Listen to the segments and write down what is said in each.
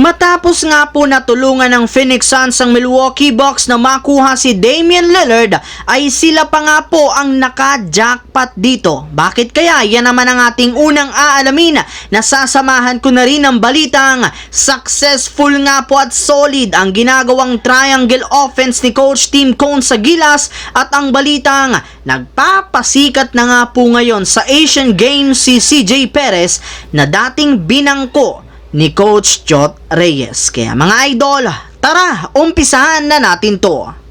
Matapos nga po natulungan ng Phoenix Suns ang Milwaukee Bucks na makuha si Damian Lillard, ay sila pa nga po ang naka-jackpot dito. Bakit kaya? Yan naman ang ating unang aalamin. Nasasamahan ko na rin ang balitang successful nga po at solid ang ginagawang triangle offense ni Coach Tim Cone sa Gilas, at ang balitang nagpapasikat na nga po ngayon sa Asian Games si CJ Perez na dating binangko ni Coach Jot Reyes. Kaya mga idol, tara, umpisahan na natin to.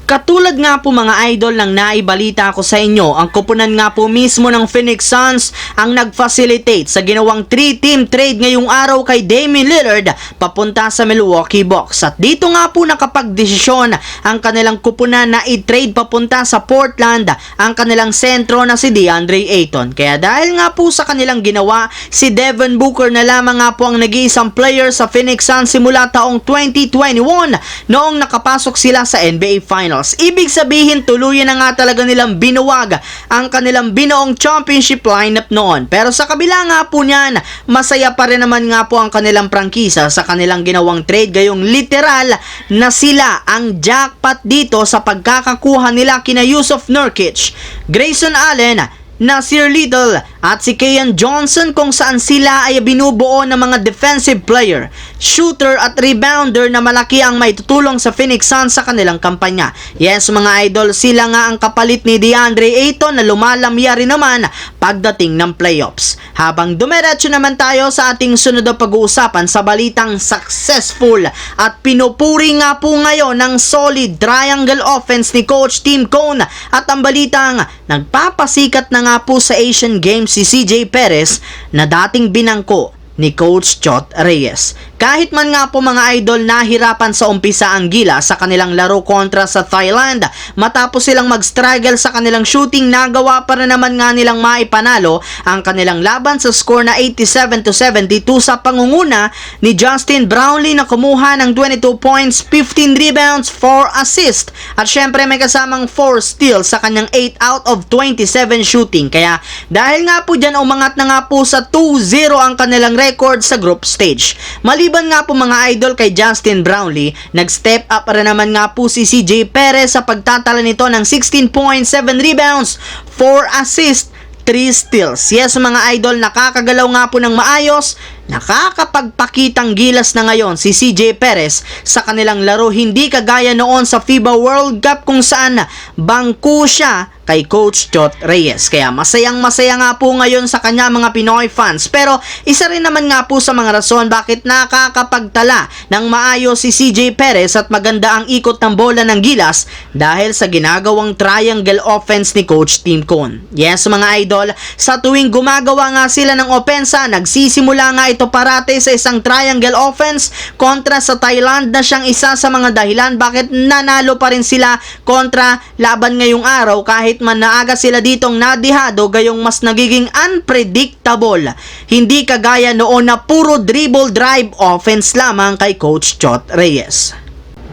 Katulad nga po mga idol ng naibalita ko sa inyo, ang kupunan nga po mismo ng Phoenix Suns ang nag-facilitate sa ginawang 3-team trade ngayong araw kay Damian Lillard papunta sa Milwaukee Bucks. At dito nga po nakapagdesisyon ang kanilang kupunan na i-trade papunta sa Portland ang kanilang sentro na si DeAndre Ayton. Kaya dahil nga po sa kanilang ginawa, si Devin Booker na lamang nga po ang nag-iisang player sa Phoenix Suns simula taong 2021 noong nakapasok sila sa NBA Finals. Ibig sabihin, tuluyan na nga talaga nilang binuwag ang kanilang binuong championship lineup noon. Pero sa kabila nga po niyan, masaya pa rin naman nga po ang kanilang prangkisa sa kanilang ginawang trade, gayong literal na sila ang jackpot dito sa pagkakakuha nila kina Jusuf Nurkic, Grayson Allen, Nasir Little at si Keon Johnson, kung saan sila ay binubuo ng mga defensive player, shooter at rebounder na malaki ang maitutulong sa Phoenix Suns sa kanilang kampanya. Yes mga idol, sila nga ang kapalit ni DeAndre Ayton na lumalamya rin naman pagdating ng playoffs. Habang dumiretso naman tayo sa ating sunod na pag-uusapan sa balitang successful at pinupuri nga po ngayon ng solid triangle offense ni Coach Tim Cone, at ang balitang nagpapasikat na nga po sa Asian Games si CJ Perez na dating binangko ni Coach Jot Reyes. Kahit man nga po mga idol nahirapan sa umpisa ang Gilas sa kanilang laro kontra sa Thailand, matapos silang mag-struggle sa kanilang shooting, nagawa pa rin naman nga nilang maipanalo ang kanilang laban sa score na 87-72 sa pangunguna ni Justin Brownlee na kumuha ng 22 points, 15 rebounds, 4 assists, at syempre may kasamang 4 steals sa kanyang 8 out of 27 shooting. Kaya dahil nga po dyan, umangat na nga po sa 2-0 ang kanilang record sa group stage. Maliban nga po mga idol kay Justin Brownlee, nag-step up rin naman nga po si CJ Perez sa pagtatala nito ng 16 points, 7 rebounds, 4 assists, 3 steals. Yes mga idol, nakakagalaw nga po ng maayos, nakakapagpakitang gilas na ngayon si CJ Perez sa kanilang laro, hindi kagaya noon sa FIBA World Cup kung saan bangko siya kay Coach Jot Reyes. Kaya masayang masaya nga po ngayon sa kanya mga Pinoy fans. Pero isa rin naman nga po sa mga rason bakit nakakapagtala ng maayos si CJ Perez at maganda ang ikot ng bola ng Gilas, dahil sa ginagawang triangle offense ni Coach Tim Cone. Yes mga idol, sa tuwing gumagawa nga sila ng opensa, nagsisimula nga ito parate sa isang triangle offense kontra sa Thailand, na siyang isa sa mga dahilan bakit nanalo pa rin sila kontra laban ngayong araw, kahit man naaga sila ditong nadihado, gayong mas nagiging unpredictable, hindi kagaya noon na puro dribble drive offense lamang kay Coach Jot Reyes.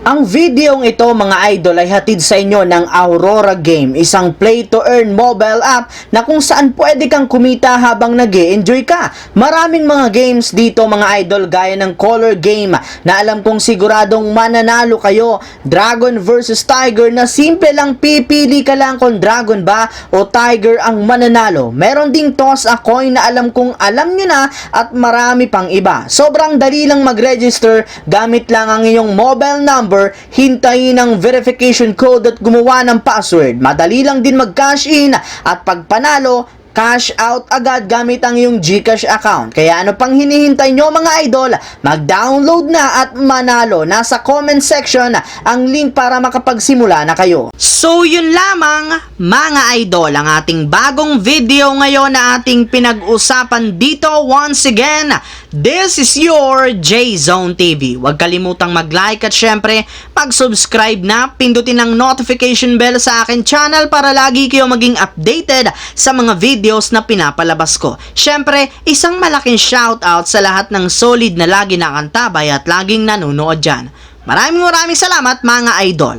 Ang videong ito mga idol ay hatid sa inyo ng Aurora Game, isang play-to-earn mobile app na kung saan pwede kang kumita habang nag-e-enjoy ka. Maraming mga games dito mga idol, gaya ng Color Game na alam kong siguradong mananalo kayo, Dragon versus Tiger na simple lang, pipili ka lang kung Dragon ba o Tiger ang mananalo. Meron ding Toss a Coin na alam kong alam nyo na, at marami pang iba. Sobrang dali lang mag-register, gamit lang ang iyong mobile number, hintayin ang verification code at gumawa ng password. Madali lang din mag-cash in, at pag panalo, cash out agad gamit ang iyong GCash account. Kaya ano pang hinihintay nyo mga idol? Mag-download na at manalo. Nasa comment section ang link para makapagsimula na kayo. So yun lamang mga idol, ang ating bagong video ngayon na ating pinag-usapan dito. Once again, this is your J-Zone TV. Huwag kalimutang mag-like at syempre mag-subscribe na. Pindutin ang notification bell sa akin channel para lagi kayo maging updated sa mga videos na pinapalabas ko. Syempre, isang malaking shoutout sa lahat ng solid na lagi nakantabay at laging nanonood dyan. Maraming salamat mga idol.